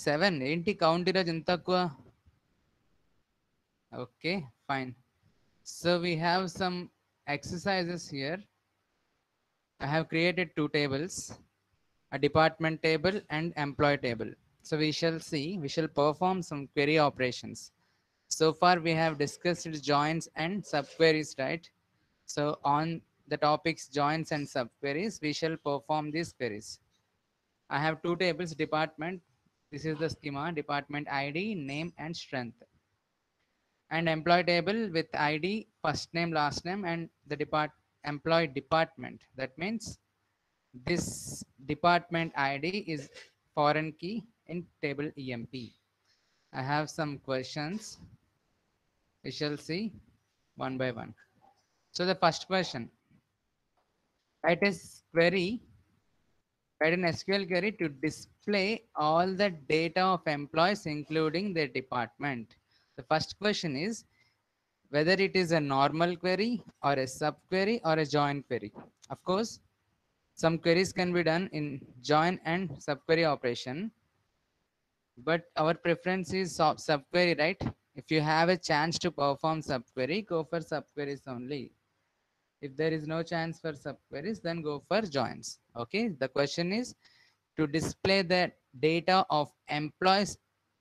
7 ఏంటి కౌంట్ ఈరోజు ఎంత తక్కువ? Okay, fine. So we have some exercises here. I have created two tables, a department table and employee table. So we shall see, we shall perform some query operations. So far we have discussed joins and subqueries, right? So on the topics joins and subqueries, we shall perform these queries. I have two tables, department. This is the schema, department ID, name and strength. And employee table with ID, first name, last name, and the employee department. That means this department ID is foreign key in table EMP. I have some questions. We shall see one by one. So the first question, write a query, write an SQL query to display all the data of employees, including their department. The first question is whether it is a normal query or a subquery or a join query. Of course, some queries can be done in join and subquery operation, but our preference is subquery, right? If you have a chance to perform subquery, go for subqueries only. If there is no chance for subqueries, then go for joins. Okay, the question is to display the data of employees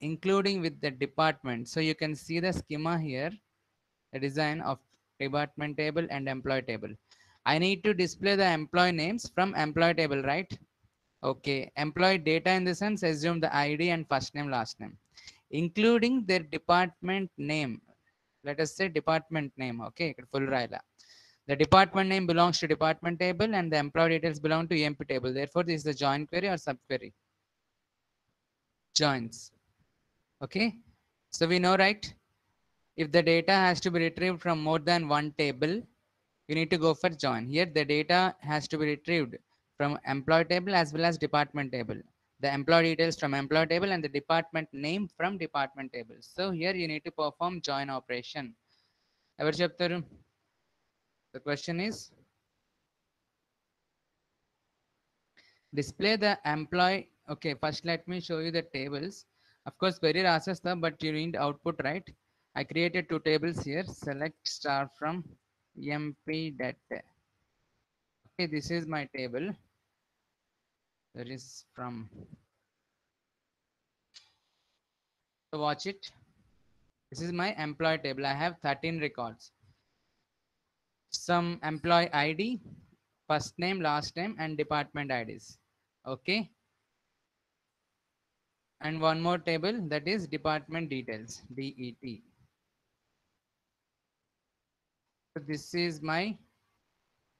including with the department. So you can see the schema here, the design of department table and employee table. I need to display the employee names from employee table, right? Okay, employee data in the sense, assume the ID and first name, last name, including their department name. Let us say department name. Okay, full raila. The department name belongs to department table and the employee details belong to EMP table. Therefore, this is the join query or subquery. Joins. Okay, so we know, right? If the data has to be retrieved from more than one table, you need to go for join. Here the data has to be retrieved from employee table as well as department table. The employee details from employee table and the department name from department table. So here you need to perform join operation. Ever chaptaru? The question is display the employee. Okay, first let me show you the tables. Of course query rasesta, but you need output, right? I created two tables here. Select star from EMP data. Okay, this is my table. That is from, so watch it. This is my employee table. I have 13 records. Some employee ID, first name, last name, and department IDs. Okay. And one more table, that is department details, DET. So this is my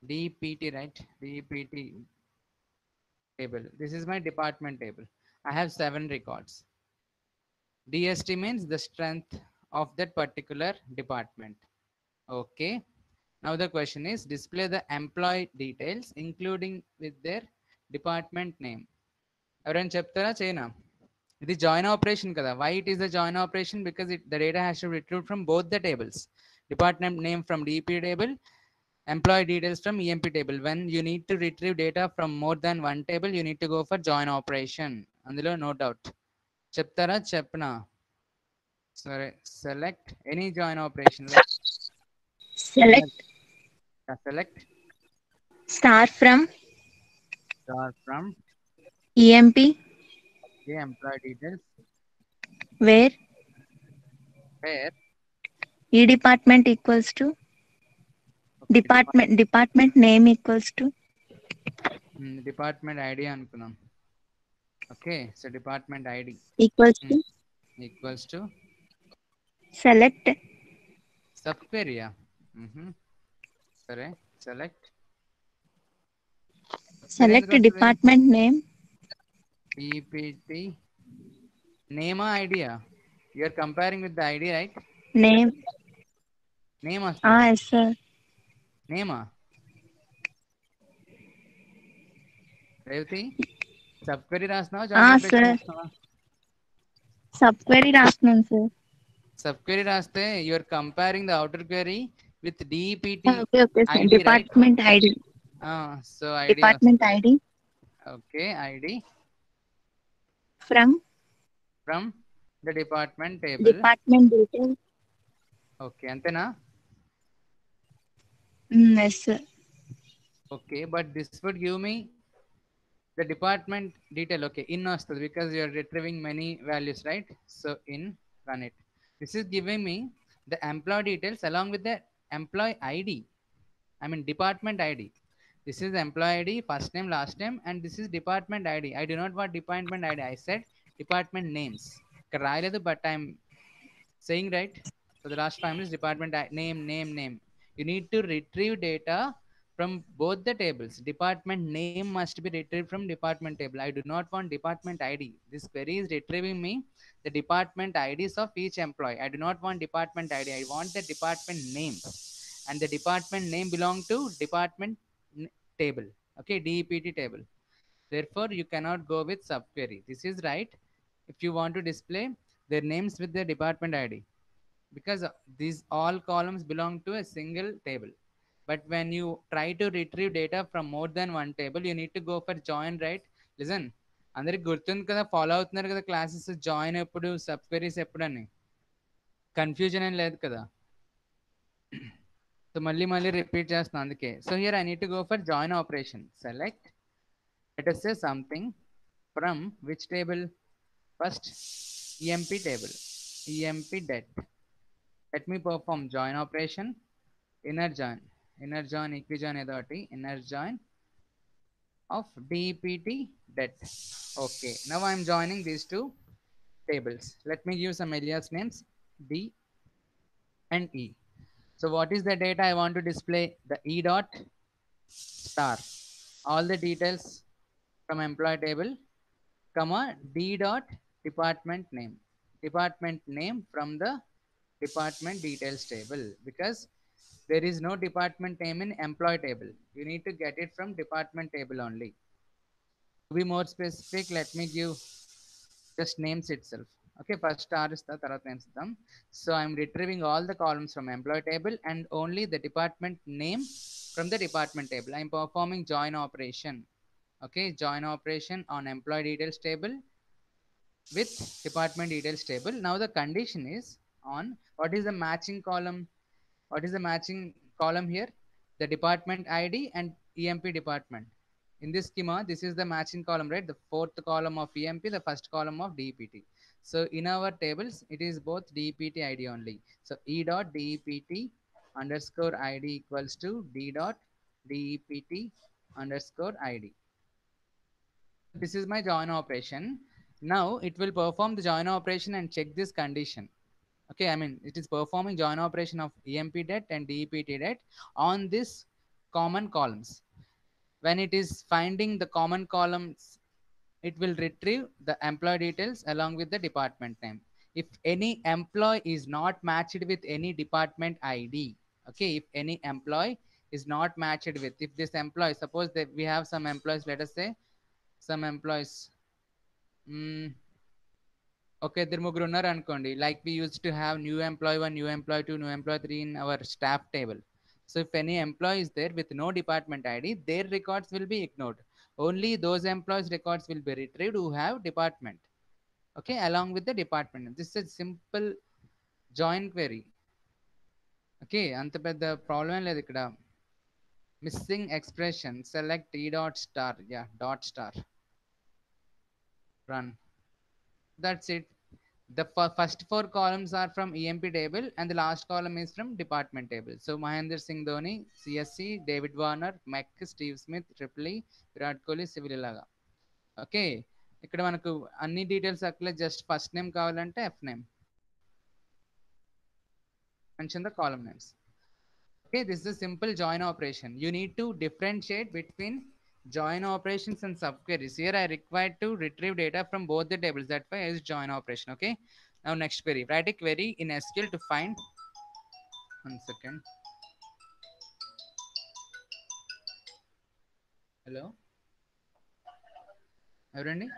DPT, right? DPT table. This is my department table. I have 7 records. DST means the strength of that particular department. Okay. Now the question is display the employee details including with their department name. ఎవరైనా చెప్తారా చేయనా? ఇది join operation కదా. Why it is a join operation? Because the data has to be retrieved from both the tables. Department name from DP table, employee details from EMP table. When you need to retrieve data from more than one table, you need to go for join operation. అందులో no doubt. చెప్తారా చెప్పనా? సరే, select any join operation. Select Select star from EMP the employee details where where department equals to department name equals to department ID అనుకున్నాం. Okay, so department ID equals to select subquery. Sorry, select department name PPT name idea. You are comparing with the ID, right? name yes sir. Name Revati, subquery రాస్తున్నావా join operation రాస్తున్నావా? Subquery రాస్తున్నాను sir. Subquery రాస్తే you are comparing the outer query with DPT okay sir. ID, department right? ID So ID department ID okay, ID from from the department table. Department details. Okay, antena. Yes, sir. Okay, but this would give me the department detail. Okay, in ostadi because you are retrieving many values, right? So in, run it. This is giving me the employee details along with the employee id, I mean department id. This is employee id, first name, last name, and this is department id. I do not want department id, I said department names. ఇక్కడ రాయలేదు, but I'm saying right for the last 5 minutes. Department name. You need to retrieve data from both the tables. Department name must be retrieved from department table. I do not want department id. This query is retrieving me the department ids of each employee. I do not want department id, I want the department names, and the department name belong to department table. Okay, dept table. Therefore you cannot go with subquery. This is right if you want to display their names with their department id, because these all columns belong to a single table. But when you try to retrieve data from more than one table, you need to go for join, right? Listen, అందరికి గుర్తుంది కదా, follow అవుతున్నారు కదా classes, join ఎప్పుడు, sub queries ఎప్పుడు అని, confusion ఏం లేదు కదా. సో మళ్ళీ రిపీట్ చేస్తున్నాను అందుకే. So here I need to go for join operation. Select, let us say something from which table. First emp table, emp det. Let me perform join operation. Inner join equijoin ఏదో ఒకటి, inner join of dept det. Okay, now I am joining these two tables. Let me give some alias names d and e. So what is the data I want to display? The e dot star, all the details from employee table, comma d dot department name from the department details table, because there is no department name in employee table. You need to get it from department table only. To be more specific, let me give just names itself. Okay, first star is the tarat names them. So I'm retrieving all the columns from employee table and only the department name from the department table. I'm performing join operation. Okay, join operation on employee details table with department details table. Now the condition is on what is the matching column. What is the matching column here? The department id and emp department. In this schema, this is the matching column, right? The fourth column of emp, the first column of dept. So in our tables it is both dept id only. So e dot dept underscore id equals to d dot dept underscore id. This is my join operation. Now it will perform the join operation and check this condition. Okay, I mean it is performing join operation of emp det and dept det on this common columns. When it is finding the common columns, it will retrieve the employee details along with the department name. If any employee is not matched with any department id, okay, if any employee is not matched with, if this employee, suppose that we have some employees, let us say some employees, okay, there ముగ్గురు ఉన్నారు అనుకోండి, like we used to have new employee 1, new employee 2, new employee 3 in our staff table. So if any employee is there with no department id, their records will be ignored. Only those employees records will be retrieved who have department, okay, along with the department. This is simple join query. Okay, అంత పెద్ద problem లేదు ఇక్కడ. Missing expression, select e dot star, yeah, dot star, run. That's it. The first 4 columns are from emp table and the last column is from department table. So Mahendra Singh Dhoni, csc, David Warner, Mec, Steve Smith, Triple E, Virat Kohli, Civil laga. Okay, ఇక్కడ మనకు అన్ని details అక్కలే, just first name కావాలంటే F name, mention the column names. Okay, this is a simple join operation. You need to differentiate between join operations and subqueries. Here I required to retrieve data from both the tables. That's why I use join operation. Okay, now next query. Write a query in SQL to find, 1 second. Hello, ఎవరండి?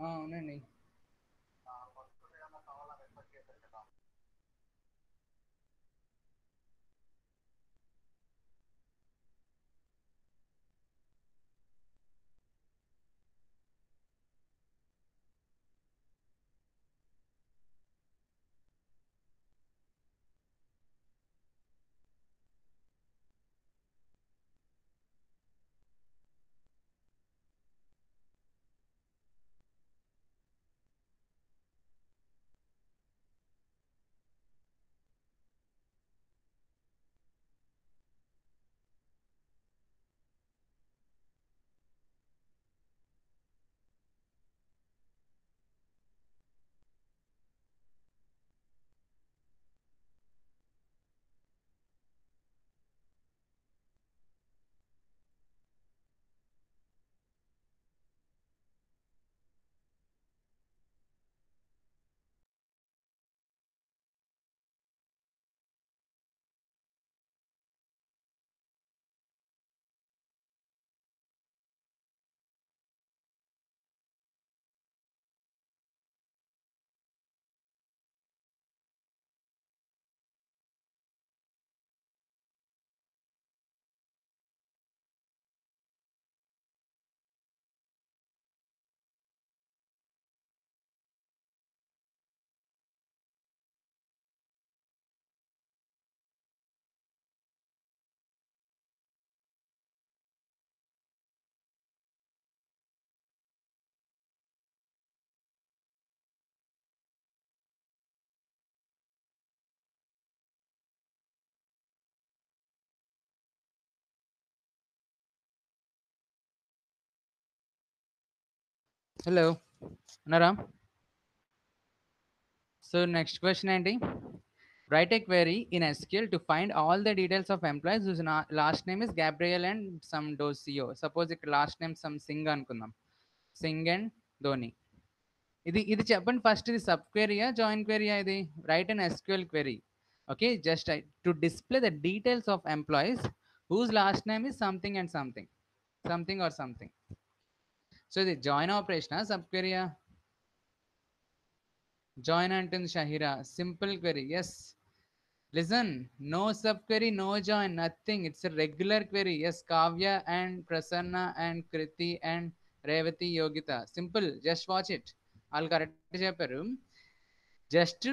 అవునండి. Hello ఉన్నారా? So next question ఏంటి? Write a query in SQL to find all the details of employees whose last name is Gabriel and some Docio. Suppose ఇక్కడ last name some Singh అనుకుందాం, Singh and Dhoni. ఇది ఇది చెప్పండి first, ఇది సబ్ క్వెరీయా join క్వెరీయా? ఇది right and SQL query. Okay, just to display the details of employees whose last name is something and something, something or something. So ఇది జాయిన్ ఆపరేషనా సబ్ క్వెరీయా? జాయిన్ అంటుంది Shahira, simple query. Yes, listen, no subquery, no join, nothing. It's a regular query. Yes, Kavya and Prasanna and Kriti and Revati Yogita. Simple. Just watch it. I'll correct చెప్పారు. Just to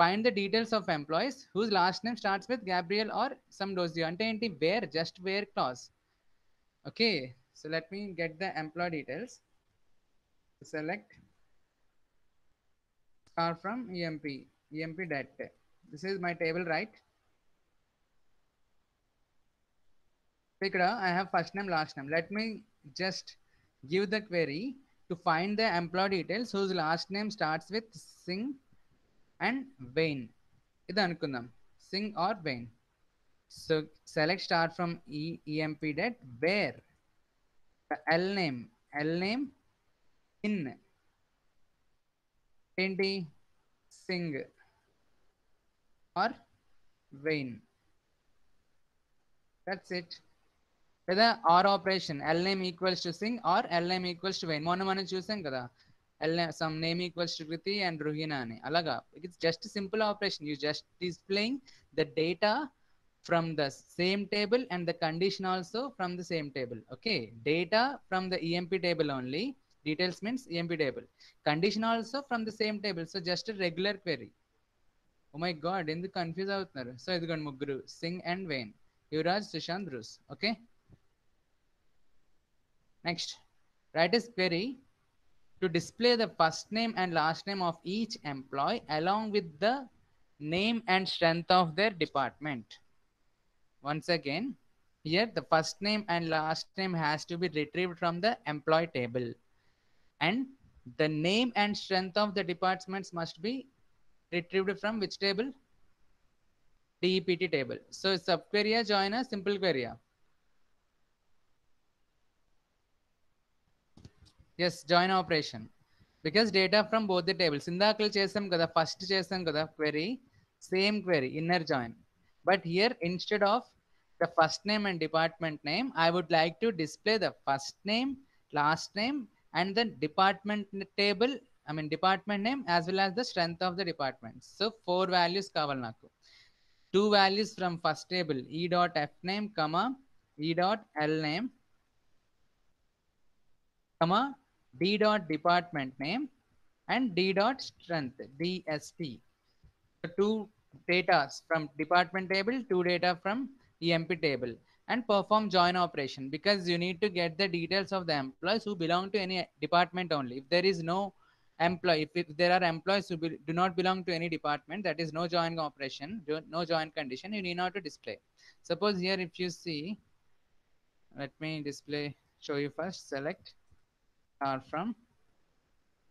find the details of employees whose last name starts with Gabriel or some dosio. అంటే ఏంటి? Where, just where clause. Okay, so let me get the employee details. Select star from emp det. This is my table, right? ఇక్కడ I have first name, last name. Let me just give the query to find the employee details whose last name starts with Singh and Wayne. ఇది అనుకుందాం, Singh or Wayne. So select start from emp det where the L name in ఏంటి? Singh or Wayne. That's it. లేదా or operation, L name equals to Singh or L name equals to Wayne. మొన్న మనం చూసాం కదా, L some name equals to Kriti and Ruhina అని. అలాగా it's just simple operation. You just displaying the data from the same table and the condition also from the same table. Okay, data from the EMP table only, details means EMP table, condition also from the same table. So just regular query. Oh my god, ఎందుకు confuse అవుతున్నారు? So ఇదిగోండి ముగ్గురు, Singh and Wayne, Yuvraj, Sushant, Bruce. Okay, next, write a query to display the first name and last name of each employee along with the name and strength of their department. Once again, here the first name and last name has to be retrieved from the employee table, and the name and strength of the departments must be retrieved from which table? DEPT table. So subquery join a simple query. Yes, join operation. Because data from both the tables. ఇందాకలు చేసాం కదా, first చేసాం కదా query, same query, inner join. But here instead of the first name and department name, I would like to display the first name, last name and the department table, department name as well as the strength of the department. So 4 values కావాలి నాకు. 2 values from first table, e dot f name, comma e dot l name, comma d dot department name and d dot strength, dst. So 2 data from department table, 2 data from emp table, and perform join operation, because you need to get the details of the employees who belong to any department only. If there is no employee, if there are employees who do not belong to any department, that is no join operation, no join condition, you need not to display. Suppose here if you see, let me display, show you first. Select are from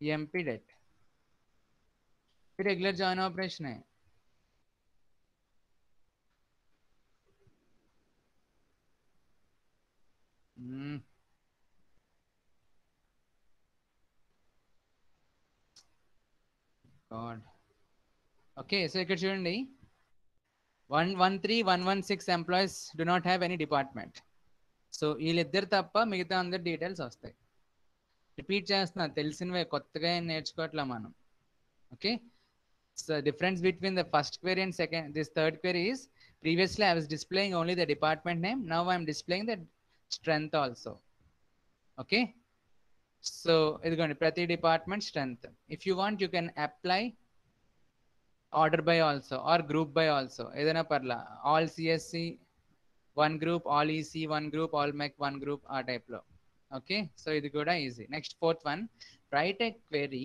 emp det. Regular join operation है. God. Okay, so ఇక్కడ చూడండి, 113,116 employees do not have any department. So వీళ్ళిద్దరు తప్ప మిగతా అందరు details వస్తాయి. Repeat చేస్తున్నా, తెలిసినవే, కొత్తగా ఏం నేర్చుకోవట్లే మనం. Okay, so difference between the first query and this third query is, previously I was displaying only the department name, now I am displaying the strength also. Okay, so it's going to prati department strength. If you want, you can apply order by also or group by also, edana parla, all csc one group, all ec one group, all mech one group, a type lo. Okay, so ఇది కూడా easy. Next, fourth one, write a query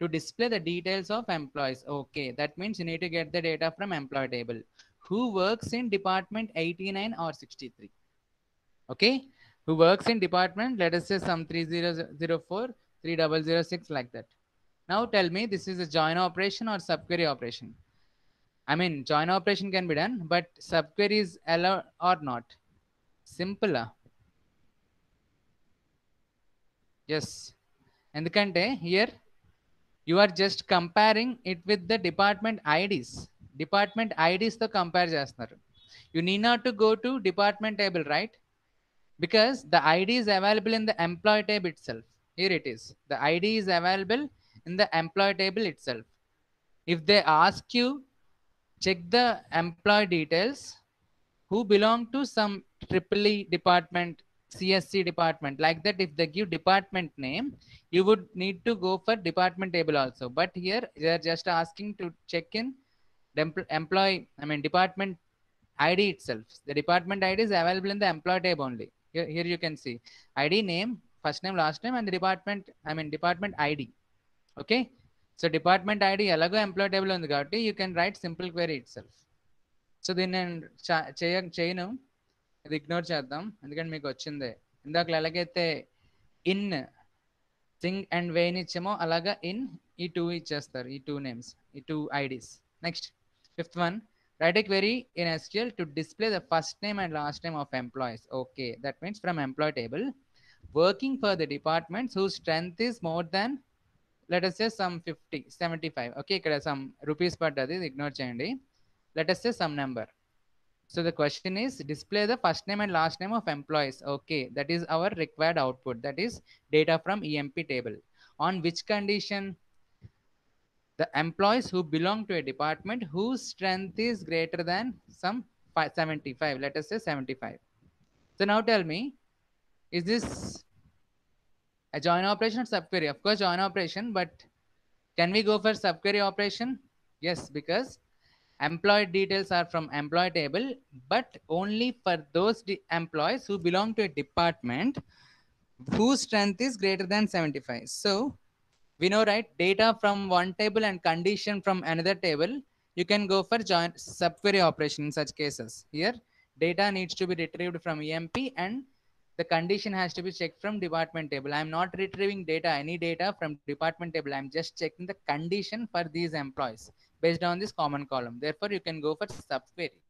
to display the details of employees. Okay, that means you need to get the data from employee table. Who works in department 89 or 63? Okay, who works in department, let us say some 3004, 3006 like that. Now tell me, this is a join operation or subquery operation? I mean, join operation can be done, but subquery is allowed or not? Simple. Yes. ఎందుకంటే here you are just comparing it with the department IDs. Department IDs తో compare చేస్తున్నారు. You need not to go to department table, right? Because the ID is available in the employee table itself. Here it is. The ID is available in the employee table itself. If they ask you, check the employee details who belong to some triple E department, CSC department, like that. If they give department name, you would need to go for department table also. But here they are just asking to check in the employee, I mean department ID itself. The department ID is available in the employee tab only. Here you can see ID name, first name, last name, and the department, I mean department ID. Okay. So department ID ఎలాగో employee table ఉంది కాబట్టి you can write simple query itself. So దీన్ని నేను చేయను, ఇది ignore చేద్దాం ఎందుకంటే మీకు వచ్చిందే. ఇందాక ఎలాగైతే ఇన్ సింగ్ అండ్ వెయిన్ ఇచ్చామో అలాగా ఇన్ ఈ టూ ఇచ్చేస్తారు, ఈ టూ నేమ్స్, ఈ two IDs. Next fifth one, write a query in SQL to display the first name and last name of employees. Okay, that means from employee table working for the departments whose strength is more than, let us say some 50, 75. Okay, ikkada some rupees paddadi, ignore cheyandi. Let us say some number. So the question is display the first name and last name of employees. Okay, that is our required output, that is data from EMP table. On which condition? The employees who belong to a department whose strength is greater than some 75, let us say 75. So now tell me, is this a join operation or subquery? Of course join operation, but can we go for subquery operation? Yes, because employee details are from employee table, but only for those employees who belong to a department whose strength is greater than 75. So we know, right, data from one table and condition from another table, you can go for join subquery operation in such cases. Here data needs to be retrieved from EMP and the condition has to be checked from department table. I am not retrieving data, any data from department table. I am just checking the condition for these employees based on this common column. Therefore you can go for subquery.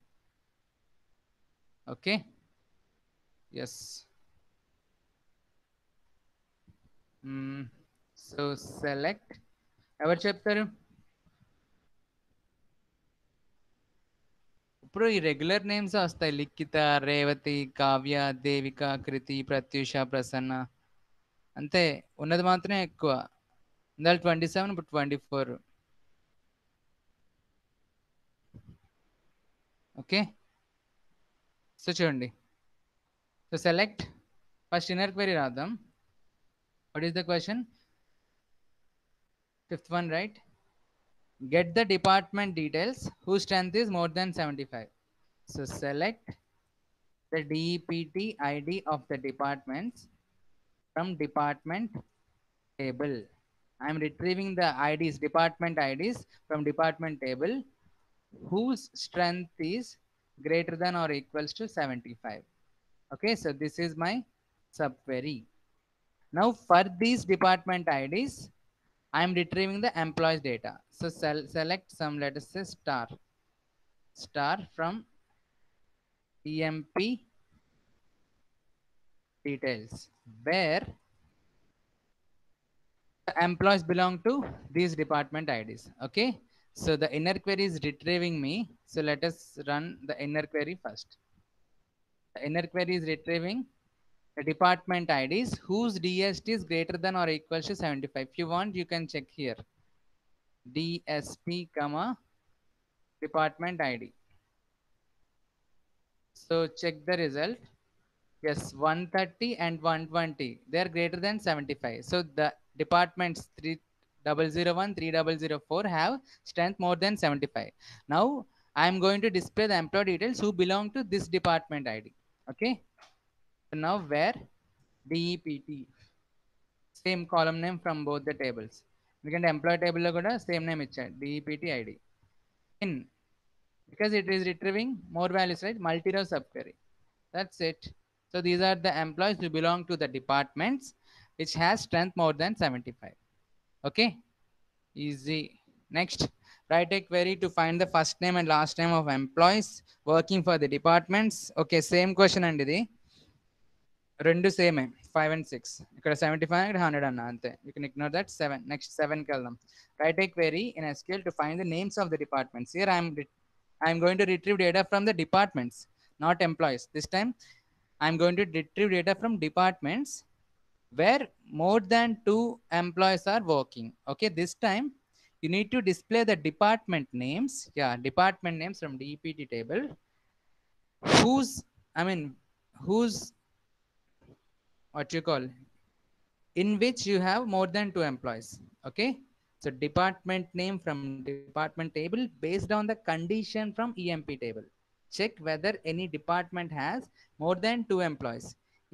Okay. Yes. So select, ఎవరు చెప్తారు ఇప్పుడు? ఈ regular names వస్తాయి, లిఖిత, రేవతి, కావ్య, దేవిక, కృతి, ప్రత్యూష, ప్రసన్న, అంతే. ఉన్నది మాత్రమే ఎక్కువ. ఇందాక 27, ఇప్పుడు 24. ఓకే. సో చూడండి, so select, first inner query రాద్దాం. What is the question? Fifth one, right? Get the department details whose strength is more than 75. So select the DPT ID of the departments from department table. I am retrieving the IDs, department IDs from department table whose strength is greater than or equals to 75. Okay, so this is my subquery. Now for these department IDs, I am retrieving the employees data. So select some, let us say star from EMP details, where the employees belong to these department IDs. Okay, so the inner query is retrieving me. So let us run the inner query first. The inner query is retrieving the department IDs whose DST is greater than or equals to 75. If you want, you can check here. DST, comma, department ID. So check the result. Yes, 130 and 120, they are greater than 75. So the departments 3001, 3004 have strength more than 75. Now I am going to display the employee details who belong to this department ID. Okay, so now where DEPT, same column name from both the tables, ఎందుకంటే employee టేబుల్లో కూడా same name ఇచ్చాడు, DEPT ID. In, because it is retrieving more values, right? Multi-row subquery. That's it. So these are the employees who belong to the departments which has strength more than 75. Okay, easy. Next, write a query to find the first name and last name of employees working for the departments. Okay, same question అండి ఇది, రెండు సేమే 5 and 6. ఇక్కడ 75 ఇక్కడ 100 అన్న అంతే. You can ignore that. 7. Next 7 కి వెళ్దాం. Write a query in SQL to find the names of the departments. Here I'm going to retrieve data from the departments, not employees. This time I'm going to retrieve data from departments where more than 2 employees are working. Okay, this time you need to display the department names. Yeah, department names from DPT table. Whose, I mean, whose, what you call, in which you have more than 2 employees. Okay, so department name from department table based on the condition from EMP table. Check whether any department has more than 2 employees.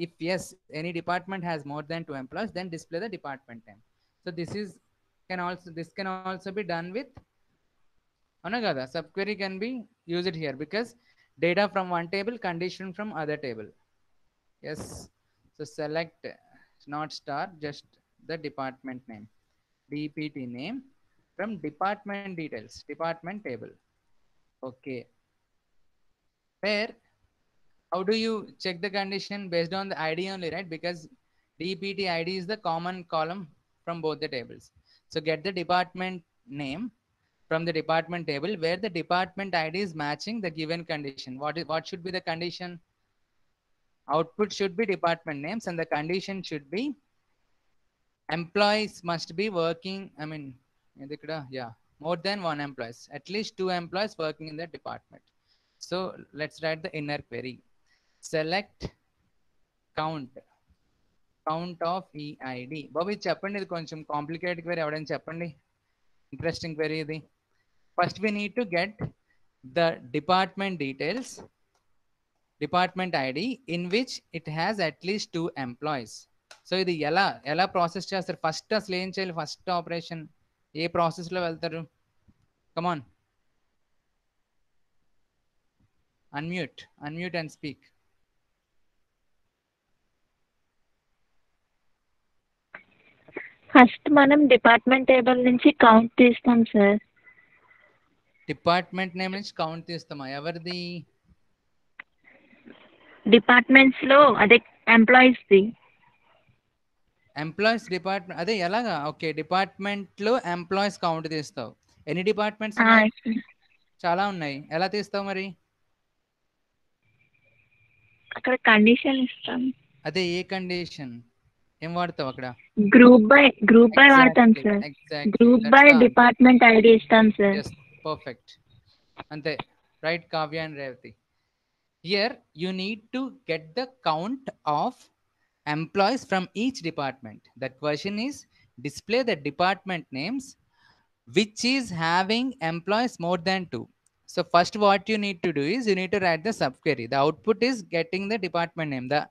If yes, any department has more than 2 employees, then display the department name. So this can also be done with anagada. Subquery can be used here because data from one table, condition from other table. Yes, so select not star, just the department name, DPT name from department details, department table. Okay, where, how do you check the condition? Based on the ID only, right? Because DPT ID is the common column from both the tables. So get the department name from the department table where the department ID is matching the given condition. What should be the condition? Output should be department names and the condition should be employees must be working, I mean, yeah, more than 1 employees, at least 2 employees working in that department. So let's write the inner query. Select count of EID. బాబు ఇది చెప్పండి, ఇది కొంచెం complicated query, ఎవడని చెప్పండి, interesting query ఇది. First we need to get the department details, department ID in which it has at least 2 employees. So ఇది ఎలా process చేస్తారు? ఫస్ట్ అసలు ఏం చేయాలి? ఫస్ట్ ఆపరేషన్ ఏ ప్రాసెస్లో వెళ్తారు? కమాన్, అన్మ్యూట్ అండ్ స్పీక్. ఫస్ట్ మనం డిపార్ట్మెంట్ టేబుల్ నుంచి కౌంట్ తీస్తాం సార్. డిపార్ట్మెంట్ నేమ్ నుంచి కౌంట్ తీస్తామా? ఎవరిది? డిపార్ట్మెంట్స్ లో అదే ఎంప్లాయీస్ ది. ఎంప్లాయీస్ డిపార్ట్మెంట్, అదే ఎలాగా? ఓకే, డిపార్ట్మెంట్ లో ఎంప్లాయీస్ కౌంట్ తీస్తావు. ఎన్ని డిపార్ట్మెంట్స్ ఉన్నాయి? చాలా ఉన్నాయి. ఎలా తీస్తావు మరి? అక్కడ కండిషన్ ఇస్తాం. అదే ఏ కండిషన్ ఏం వాడతావు అక్కడ? గ్రూప్ బై వాడతాం sir. Group by department ID ఇస్తాం సార్. పర్ఫెక్ట్, అంతే. Right Kavya and Revathi. Here you need to get the count of employees from each department. The question is display the department names which is having employees more than 2. So first what you need to do is you need to write the subquery. The output is getting the department name. The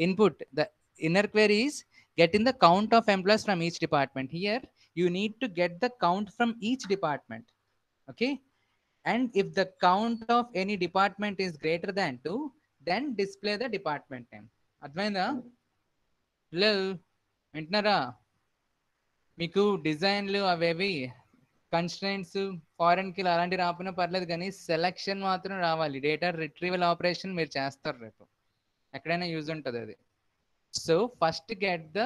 input, the inner query is getting the count of employees from each department. Here you need to get the count from each department. Okay, and if the count of any department is greater than 2, then display the department name. అర్థమైందా? వింటున్నారా? మీకు డిజైన్లు అవేవి constraints ఫారెన్కి అలాంటివి రాకపోయినా పర్లేదు, కానీ selection మాత్రం రావాలి. డేటా రిట్రీవల్ ఆపరేషన్ మీరు చేస్తారు రేపు, ఎక్కడైనా యూజ్ ఉంటుంది అది. So first get the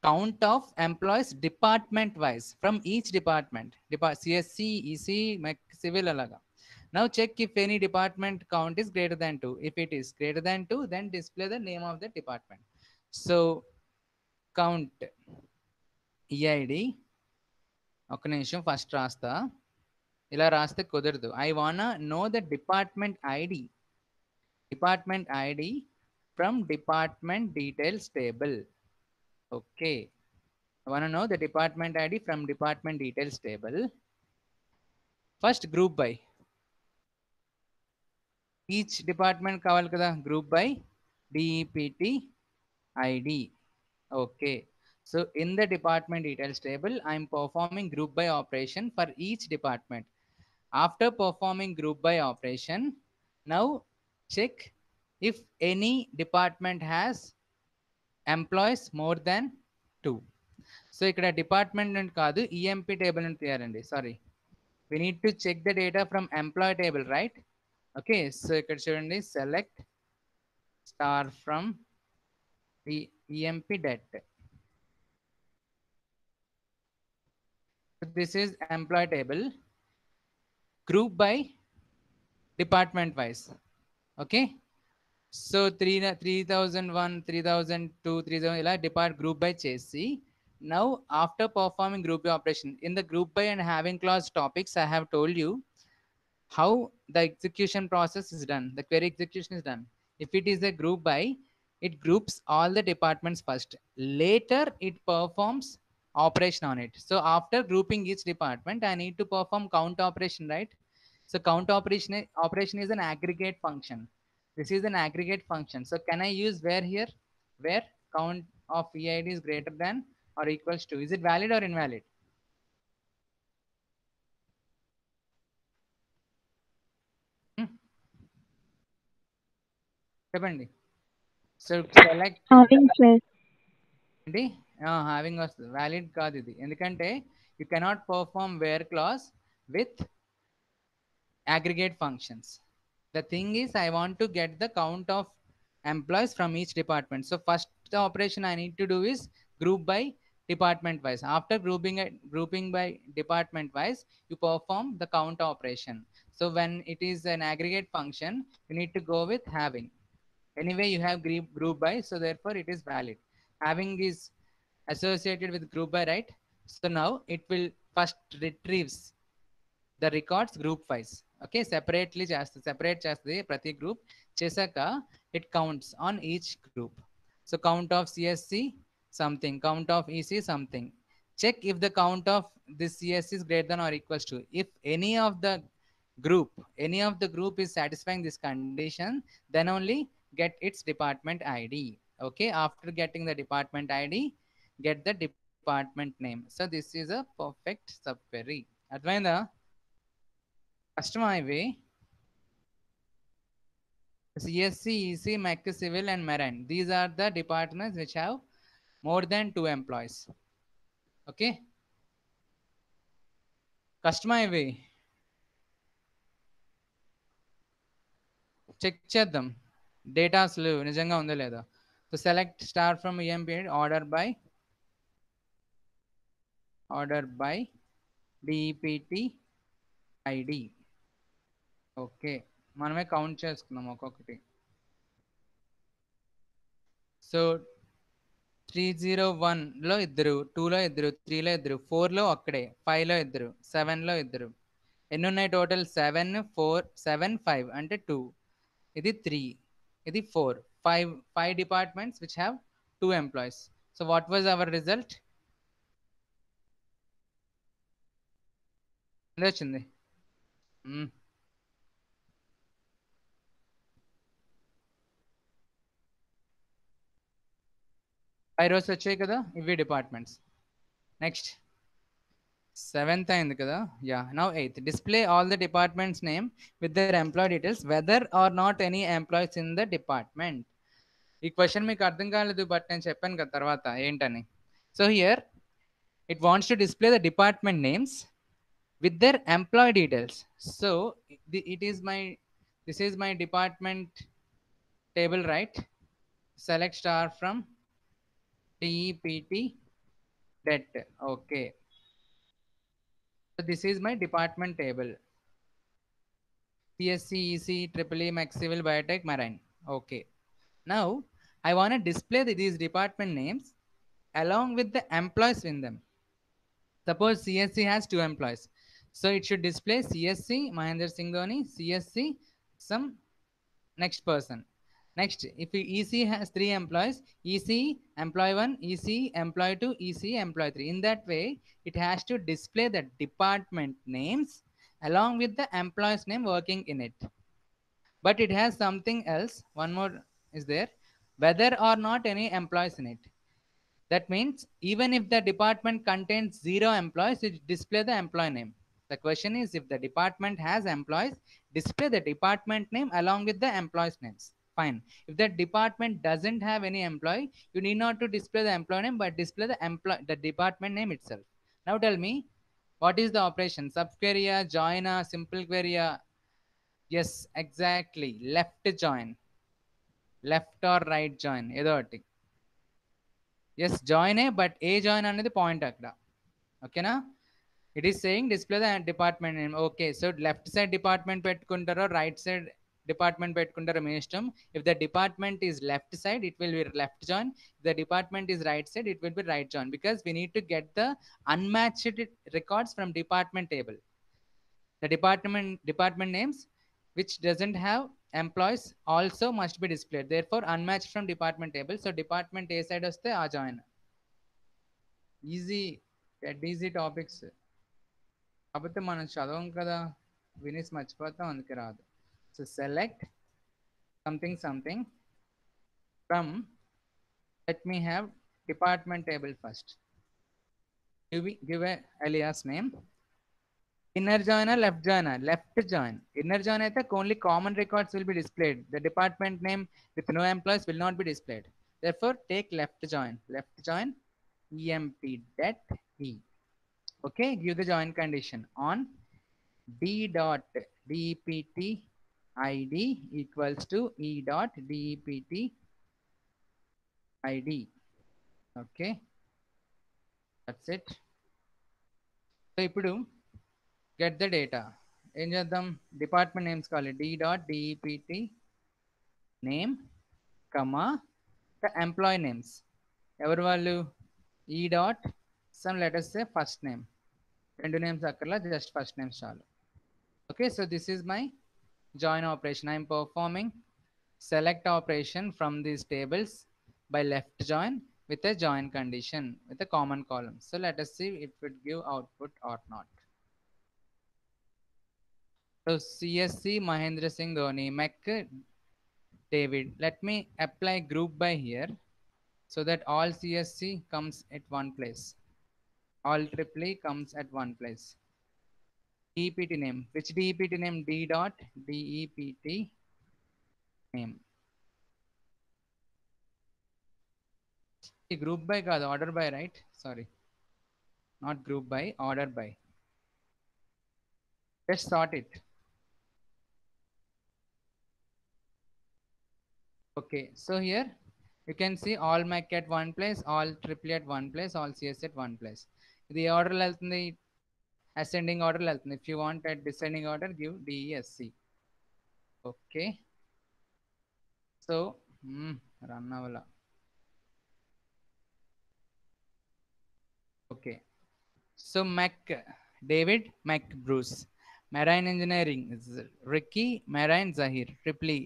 count of employees department wise from each department, CSC, EC, civil, అలాగా. Now check if any department count is greater than 2. If it is greater than 2, then display the name of the department. So count EID, ఒక నిమిషం first రాస్తా. ఇలా రాస్తే కుదరదు. I wanna know the department ID from department details table. Okay, I wanna know the department ID from department details table. First group by each department కావాలి కదా, group by DPT ID. Okay, so in the department details table I am performing group by operation for each department. After performing group by operation, now check if any department has employees more than 2. సో ఇక్కడ department నుండి కాదు, EMP table నుండి తీయాలండి. Sorry, we need to check the data from employee table, right? Okay, so ఇక్కడ చూడండి, select star from the emp det. So this is employee table, group by department wise. Okay, so 3001 3002 3000 ఇలా group by chesi. Now after performing group by operation in the group by and having clause topics, I have told you how the execution process is done, the query execution is done. If it is a group by, it groups all the departments first, later it performs operation on it. So after grouping each department, I need to perform count operation, right? So count operation is an aggregate function. This is an aggregate function. So can I use where here, where count of EID is greater than or equals to? Is it valid or invalid? చెప్పండి. So select having sir. అండి, having valid కాదు ఇది, ఎందుకంటే you cannot perform where clause with aggregate functions. The thing is, I want to get the count of employees from each department. So first the operation I need to do is group by department wise. After grouping by department wise, you perform the count operation. So when it is an aggregate function, you need to go with having. Anyway, you have group by, so therefore it is valid. Having is associated with group by, right? So now it will first retrieves the records group wise. Okay, separate chestadi prati group chesaka, it counts on each group. So count of CSC something, count of EC something. Check if the count of this CSC is greater than or equals to. If any of the group is satisfying this condition, then only get its department ID. Okay, after getting the department ID, get the department name. So this is a perfect subquery. Advainda కష్టమా ఇవి? CSC, EC, Mech Civil and Marine, these are the departments which have more than 2 employees. Okay, కష్టమా ఇవి? Check చేద్దాం data అసలు నిజంగా ఉందో లేదో. So select star from EMP order by DEPT ID. Okay, మనమే కౌంట్ చేసుకుందాం ఒక్కొక్కటి. సో 301లో ఇద్దరు, 2లో ఇద్దరు, 3లో ఇద్దరు, 4లో ఒక్కడే, 5లో ఇద్దరు, 7లో ఇద్దరు. ఎన్ని ఉన్నాయి టోటల్? 7 4 7 5 అంటే 2, ఇది 3, ఇది 4, 5 departments which have 2 employees. So what was our result? ఎంత వచ్చింది? ఫైవ్ రోస్ వచ్చాయి కదా, ఇవి డిపార్ట్మెంట్స్. నెక్స్ట్ 7th అయింది కదా. Yeah, now 8th. Display all the departments name with their employee details whether or not any employees in the department. ఈ question మీకు అర్థం కాలేదు, బట్ నేను చెప్పాను కదా తర్వాత ఏంటని. So here it wants to display the department names with their employee details. So this is my department table, right? Select star from DEPT det. Okay, so this is my department table. CSC, EC, EEE, Mech Civil, Biotech, Marine. Okay, now I want to display these department names along with the employees in them. Suppose CSC has 2 employees. So it should display CSC Mahendra Singh Dhoni, CSC some next person. Next, if EC has 3 employees, EC employee 1, EC employee 2, EC employee 3. In that way, it has to display the department names along with the employee's name working in it. But it has something else. One more is there. Whether or not any employees in it. That means even if the department contains 0 employees, it display the employee name. The question is, if the department has employees, display the department name along with the employees' names. Fine. If that department doesn't have any employee, you need not to display the employee name, but display the department name itself. Now tell me, what is the operation? Subquery, join, simple query? Yes, exactly. Left join. Left or right join. Yes, join but a join another point akkada. Okay na? It is saying display the department name. Okay, so left side department pettukuntaro, right side department pettukuntaro మీ ఇష్టం. If the department is left side, it will be left join. If the department is right side, it will be right join, because we need to get the unmatched records from department table. The department names which doesn't have employees also must be displayed. Therefore, unmatched from department table. So department A side వస్తే ఆ join. Easy, dead easy topics. కాకపోతే మనం చదవం కదా, వినేసి మర్చిపోతాం, అందుకే రాదు. So select something from, let me have department table first. Give a alias name. Inner join or left join? Left join. Inner join అయితే only common records will be displayed. The department name with no employees will not be displayed. Therefore, take left join. Left join emp det e. Okay, give the join condition on d dot dept id equals to e dot dept id. Okay, that's it. So ఇప్పుడు get the data. ఏం చేద్దాం? Department names కావాలి. d dot dept name comma the employee names. ఎవరు వాళ్ళు? e dot some, let us say first name. రెండు names అక్కర్లా, just first names చాలు. Okay, so this is my join operation. I am performing select operation from these tables by left join with a join condition with a common column. So let us see if it give output or not. So CSC Mahendra Singh Dhoni, Mac David. Let me apply group by here so that all CSC comes at one place. All triple comes at one place. DEPT name. Which DEPT name? D dot DEPT name. Group by కాదు, order by, right? Sorry, not group by, order by. Let's sort it. Okay, so here you can see all Mac at one place, all triple at one place, all CS at one place. The order వెళ్తుంది, ascending order వెళ్తుంది. If you want at descending order, give DESC. Okay, so run avala. Okay, so Mac David, Mac Bruce, Marine Engineering Ricky, Marine Zahir, triple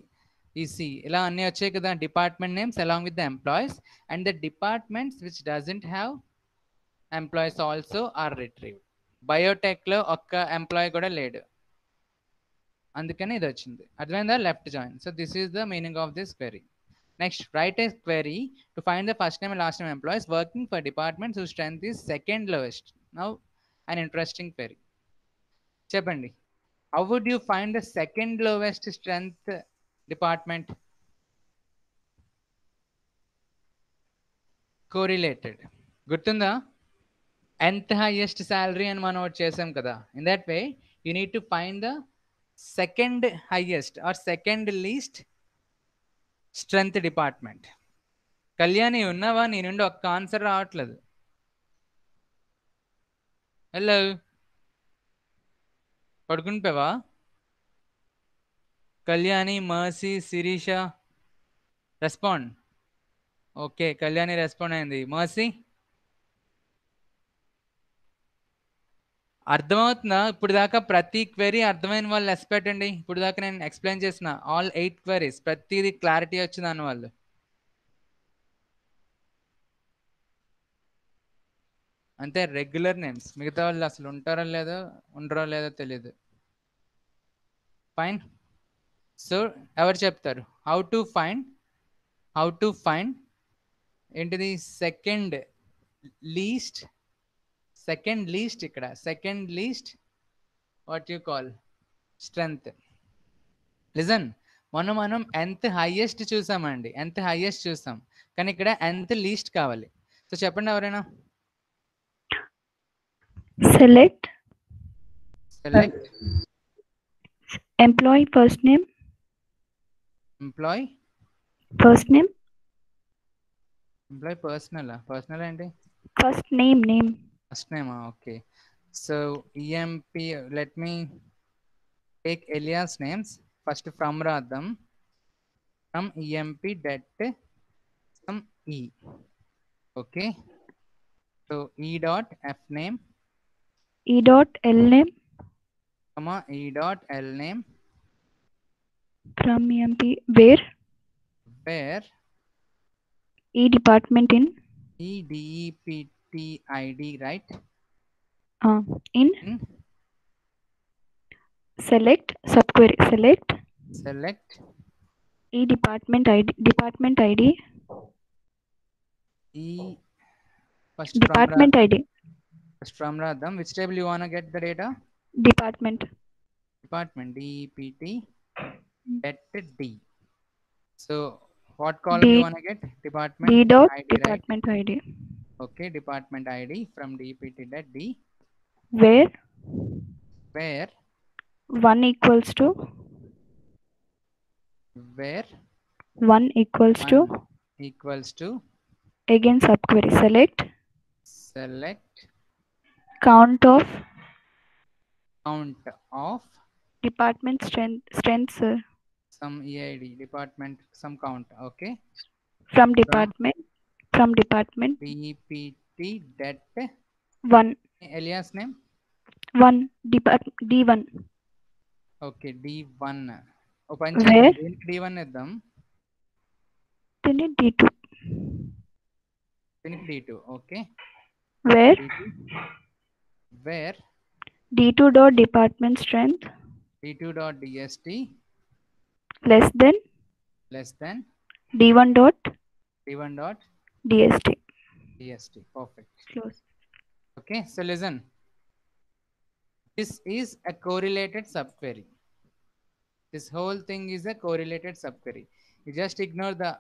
EC, ఇలా అన్ని వచ్చాయి కదా department names along with the employees, and the departments which doesn't have employees also are retrieved. Biotech లో ఒక్క employee కూడా లేడు, అందుకని ఇది వచ్చింది. అర్థమైందా? Left join. So this is the meaning of this query. Next, write a query to find the first name and last name employees working for departments whose strength is second lowest. Now, an interesting query. Chepandi, how would you find the second lowest strength department? Correlated. Gurtunda? Nth highest salary and మనం ఒకటి చేసాం కదా. In that way, you need to find the second highest or second least strength department. Kalyani ఉన్నావా? నీ నుండి ఒక్క answer రావట్లేదు. Hello, పడుకుంటావా? Kalyani, Mercy, Sirisha, respond. Okay, Kalyani respond అయింది. మర్సీ అర్థమవుతుందా? ఇప్పుడు దాకా ప్రతి క్వెరీ అర్థమైన వాళ్ళు లెస్ పెట్టండి. ఇప్పుడు దాకా నేను ఎక్స్ప్లెయిన్ చేసిన ఆల్ 8 క్వెరీస్, ప్రతిదీ క్లారిటీ వచ్చింది అన్న వాళ్ళు. అంతే, రెగ్యులర్ నేమ్స్. మిగతా వాళ్ళు అసలు ఉంటారో లేదో ఉండరో లేదో తెలియదు. ఫైన్. సో ఎవరు చెప్తారు? హౌ టు ఫైండ్ ఏంటిది? సెకండ్ లీస్ట్ ఇక్కడ second least what you call strength. Listen, మనం nth హైయెస్ట్ చూసామండి, nth హైయెస్ట్ చూసాం, కానీ ఇక్కడ nth లీస్ట్ కావాలి. సో చెప్పండి ఎవరైనా. Select select employee first name. Employee First name. Employee personal ఏంటి? First name. ఫస్ట్ నేమా? Okay. So EMP, let me take alias names. First from రాద్దాం. From EMP det some E. Okay. So E dot F name E dot L name. E dot L name From EMP. Where? Where E department in. E DEPT ID right In. Select subquery. Select E department ID. E first Department ID. From రాద్దాం. Which table you want get the data? Department. DEPT డెట్ D. So what column you want to get? Department D dot ID, department right? ID. Okay, department ID from DPT dot D. Where Where 1 equals to 1 equals to. 1 equals to. Again subquery. Select count of department strength sir. some EID department, some count. Okay. From department DPT det 1. alias name 1 D1. Okay, D1. Where D1 iddam. then D2. D2. Okay. Where where D2 dot department strength D2 dot DST less than D1 dot DST. Perfect. Close. Okay, so listen. This is a correlated subquery. This whole thing is a correlated subquery. You just ignore the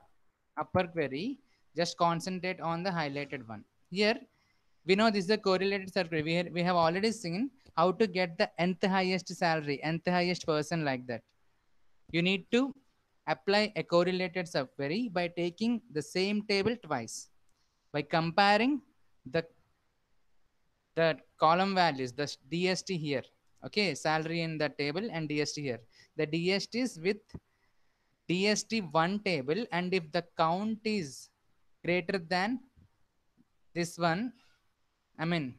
upper query, just concentrate on the highlighted one. Here we know this is a correlated subquery. We have already seen how to get the nth highest salary, nth highest person, like that. You need to apply a correlated subquery by taking the same table twice, by comparing the column values, the DST here. Okay, salary in the table and DST here. The DST is with DST1 table, and if the count is greater than this one, I mean,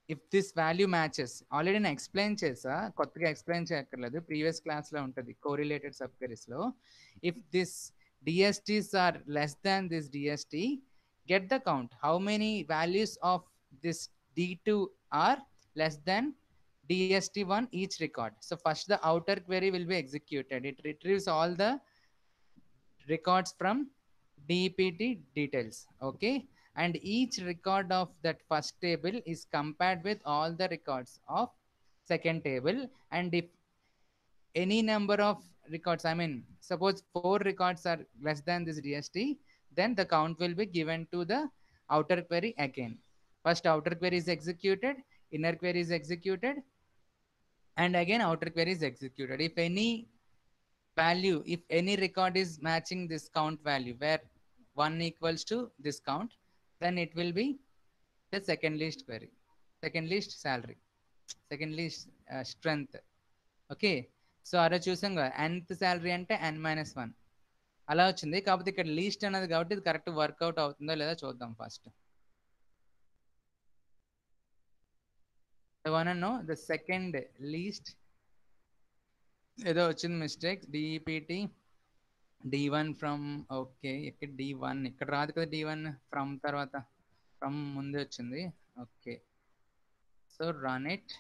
if this value matches, already I explained chesa, kottga explain cheyakarledu, previous class lo untadi correlated subqueries lo. If this DSTs are less than this DST, get the count, how many values of this D2 are less than DST1 each record. So first the outer query will be executed. It retrieves all the records from DPT details. Okay, and each record of that first table is compared with all the records of second table, and if any number of records, I mean, suppose 4 records are less than this DST, then the count will be given to the outer query again. First outer query is executed, inner query is executed, and again outer query is executed. If any value, if any record is matching this count value where 1 equals to this count, then it will be the second least query, second least salary, second least strength. Okay, so అలా చూసాం కదా, nth salary అంటే n-1 అలా వచ్చింది. కాకపోతే ఇక్కడ least అన్నది కాబట్టి ఇది కరెక్ట్ వర్కౌట్ అవుతుందో లేదో చూద్దాం. First I want to know the second least. ఏదో వచ్చింది mistake, DEPT D1 from. Okay, ఇక్కడ D1 ఇక్కడ రాదు కదా, D1 ఫ్రమ్ తర్వాత ఫ్రమ్ ముందే వచ్చింది. Okay, so run it.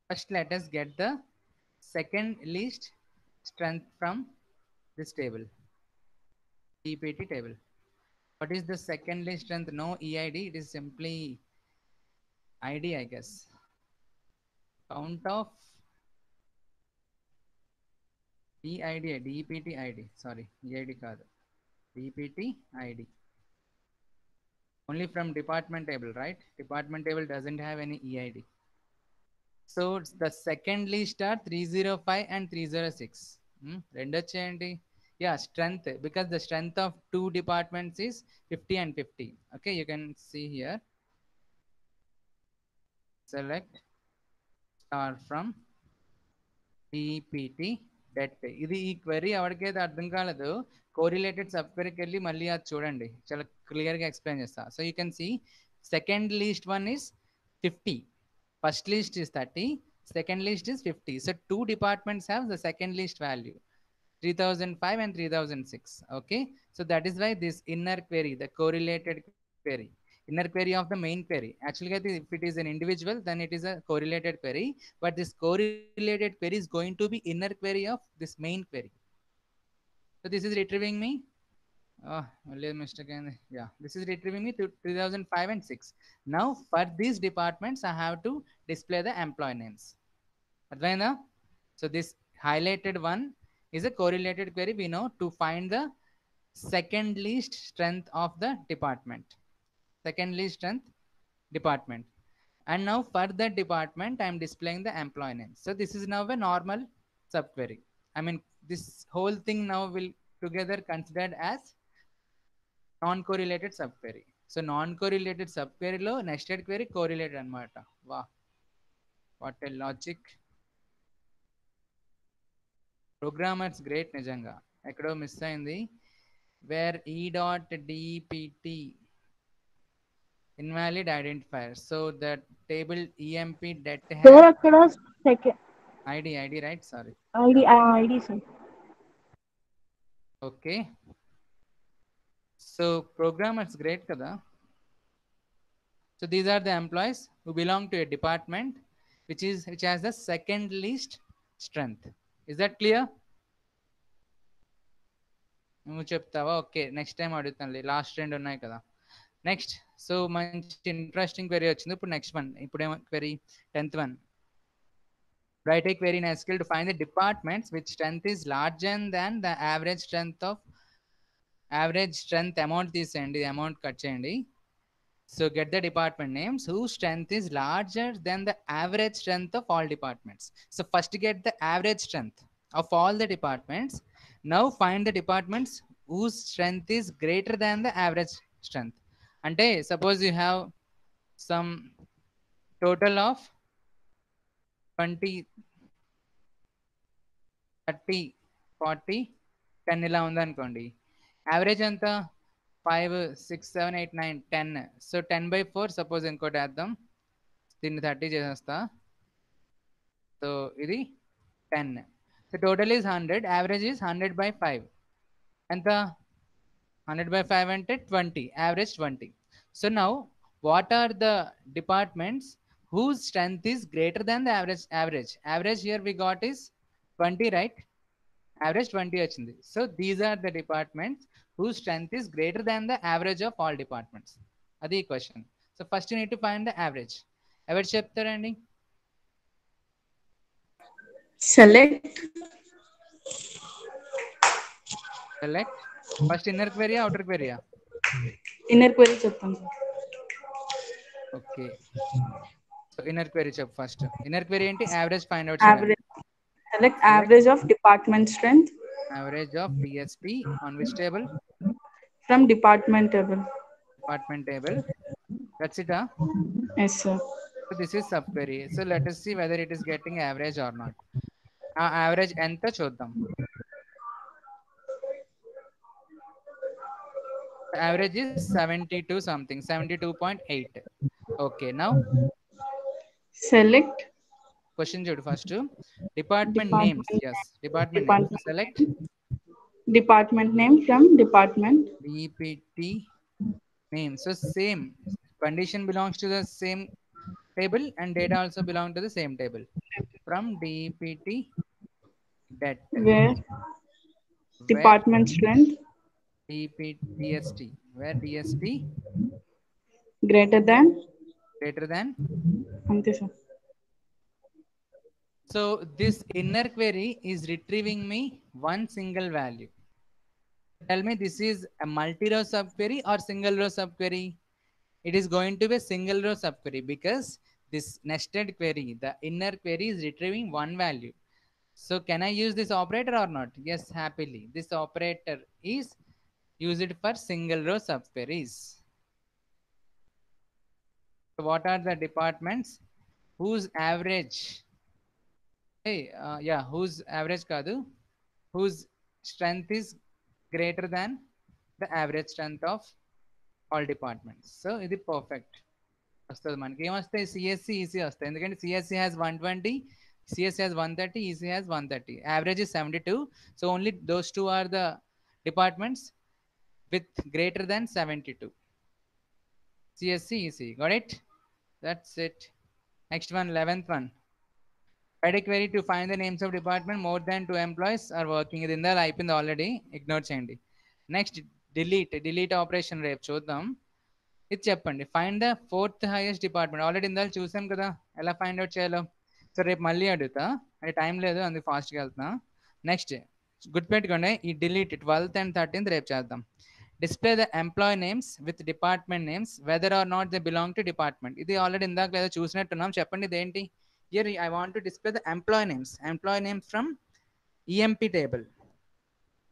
First let us get the second least strength from this table, DPT table. What is the second least strength? No EID, it is simply ID, I guess. Count of EID, DPT ID. Sorry, EID కాదు. DPT ID. Only from department table, right? Department table doesn't have any EID. So the second list are 305 and 306. రెండు వచ్చేయండి. Yeah, strength, because the strength of two departments is 50 and 50. Okay, you can see here. Select star from DPT det. ఇది ఈ query ఎవరికైతే అర్థం కాలేదు correlated sub క్వెరీకి వెళ్ళి మళ్ళీ అది చూడండి, చాలా క్లియర్గా ఎక్స్ప్లెయిన్ చేస్తా. So you can see second least one is 50, first list is 30, second list is 50. So two departments have the second list value 3005 and 3006. Okay, so that is why this inner query, the correlated query, inner query of the main query, actually if it is an individual then it is a correlated query, but this correlated query is going to be inner query of this main query. So this is retrieving me only a mistake. Yeah, this is retrieving me to 3005 and 6. Now for these departments I have to display the employee names. Advaina? So this highlighted one is a correlated query, we know, to find the second least strength of the department. Second least strength department. And now for that department I am displaying the employee name. So this is now a normal subquery. I mean, this whole thing now will together considered as non-correlated subquery. So non-correlated subquery lo nested query correlated anamata. Wow, what a logic. Programmers great నిజంగా. ఎక్కడో miss అయింది. Where e.dpt invalid identifier. So the table emp det has Sir, అక్కడ second ID, right? Sorry. ID sir. Okay. So programmers great kada. So these are the employees who belong to a department which has the second least strength. Is that clear? నువ్వు చెప్తావా? Okay, next time అడుగుతాను, last రెండు ఉన్నాయి కదా. Next, so మంచి interesting query వచ్చింది. ఇప్పుడు next one, ఇప్పుడేమో query 10th one. Write a query in SQL to find the departments which strength is larger than the average strength amount తీసేయండి, amount cut చేయండి. So get the department names whose strength is larger than the average strength of all departments. So first get the average strength of all the departments. Now find the departments whose strength is greater than the average strength. Ante suppose you have some total of 20, 30, 40, 10 ఇలా ఉందనుకోండి. Average ఎంత 5, 6, 7, 8, 9, 10. So 10/4 suppose ఇంకోటి వేద్దాం, దీన్ని 30 చేసేస్తా. So ఇది 10. So total is 100, average is 100/5. ఎంత 100/5 అంటే 20, average 20. So now what are the departments whose strength is greater than the average here we got is 20, right? Average 20 వచ్చింది. So these are the departments whose strength is greater than the average of all departments. అది question. So first you need to find the average. ఎవరు చెప్తారండి? Select first inner query, outer query? inner query చెప్తాం sir. Okay, so inner query చెప్పు first. Inner query ఏంటి? Average find out చేయాలి. Select average of department strength. Average of DST on which table? From department table. Department table. That's it, huh? Yes sir. So this is subquery. So let us see whether it is getting average or not. Average ఎంత చూద్దాం. Average is 72 something, 72.8. Okay, now Select question చూడు first. Department names. Yes, department names. Select department name from department. DPT name. So same condition belongs to the same table and data also belong to the same table. From DPT det. Where department strength DST. Where DST greater than అంతే sir. So this inner query is retrieving me one single value. Tell me, this is a multi-row subquery or single row subquery? It is going to be a single row subquery because this nested query, the inner query, is retrieving one value. So can I use this operator or not? Yes, happily. This operator is used for single row subqueries. So what are the departments whose average, hey, yeah, whose average kadu, whose strength is greater than the average strength of all departments. So ఇది perfect వస్తుంది మనకి. ఏమొస్తాయి? CSC EC వస్తాయి, ఎందుకంటే CSC has 120, CSC has 130, EC has 130. Average is 72. So only those two are the departments with greater than 72. CSC, EC. Got it? That's it. Next one, 11th one. Write a query to find the names of department more than 2 employees are working. ఇది ఇందా అయిపోయింది already, ignore చేయండి. Next delete operation రేపు చూద్దాం. ఇది చెప్పండి, find the 4th highest department. Already ఇందాక చూసాం కదా ఎలా ఫైండ్ అవుట్ చేయాలో. సో రేపు మళ్ళీ అడుగుతా, అంటే టైం లేదు అందుకు ఫాస్ట్గా వెళ్తున్నా. నెక్స్ట్ గుర్తుపెట్టుకోండి, ఈ డిలీట్ 12th and 13th రేపు చేద్దాం. Display the employee names with department names whether or not they belong to department. ఇది ఆల్రెడీ ఇందాక లేదా చూసినట్టున్నాం. చెప్పండి ఇదేంటి. Here I want to display the employee names from EMP table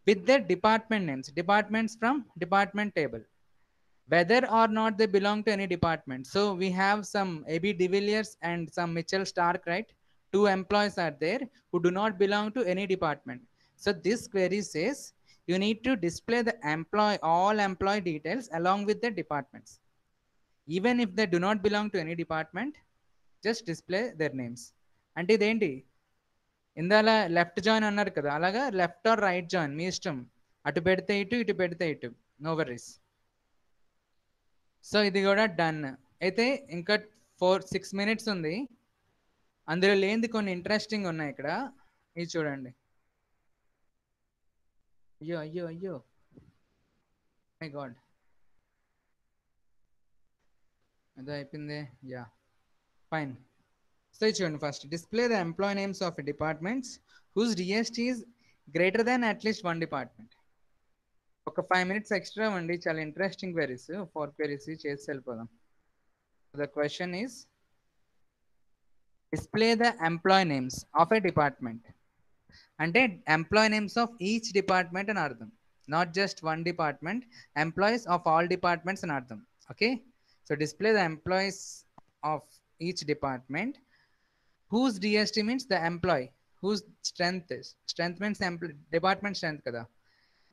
with their department names, departments from department table, whether or not they belong to any department. So we have some AB de Villiers and some Mitchell Stark, right? 2 employees are there who do not belong to any department. So this query says you need to display the all employee details along with the departments. Even if they do not belong to any department, just display their names. అంటే ఇదేంటి, ఇందాల left join అన్నారు కదా, అలాగా left or right join మీ ఇష్టం, అటు పెడితే ఇటు, ఇటు పెడితే ఇటు, నో వరీస్. సో ఇది కూడా డన్. అయితే ఇంకా 6 minutes ఉంది. అందులో లేనిది కొన్ని ఇంట్రెస్టింగ్ ఉన్నాయి ఇక్కడ, ఇది చూడండి. అయ్యో అయ్యో అయ్యో, మై గాడ్, అదే అయిపోయింది. Yeah fine. సో ఇది చూడండి, first display the employee names of departments whose DST is greater than at least 1 department. ఒక 5 minutes ఎక్స్ట్రా అండి, చాలా ఇంట్రెస్టింగ్ క్వెరీస్, 4 queries చేసి వెళ్ళిపోదాం. The question is display the employee names of a department. అంటే employee names of each department అని అర్థం, not just 1 department, employees of all departments అని అర్థం. Okay, so display the employees of each department whose DST means the employee whose strength means department strength kada,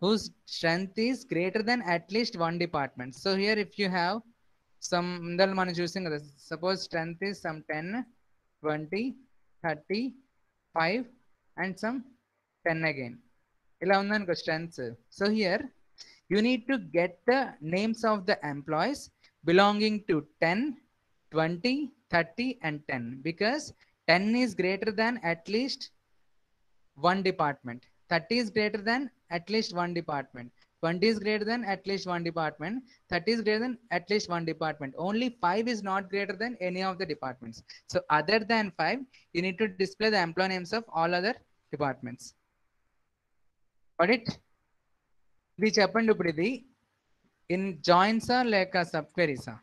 whose strength is greater than at least 1 department. So here if you have some indal మనం చూసాం కదా, suppose strength is some 10, 20, 30, 5 and some 10 again, ఇలా ఉందనుకో strengths. So here you need to get the names of the employees belonging to 10, 20, 30 and 10 because 10 is greater than at least 1 department, 30 is greater than at least 1 department, 20 is greater than at least 1 department, 30 is greater than at least 1 department. Only 5 is not greater than any of the departments. So other than 5, you need to display the employee names of all other departments. Got it? ఇది చెప్పండి ఇప్పుడు, ఇది ఇన్ జాయిన్సా లేక సబ్ క్వెరీసా?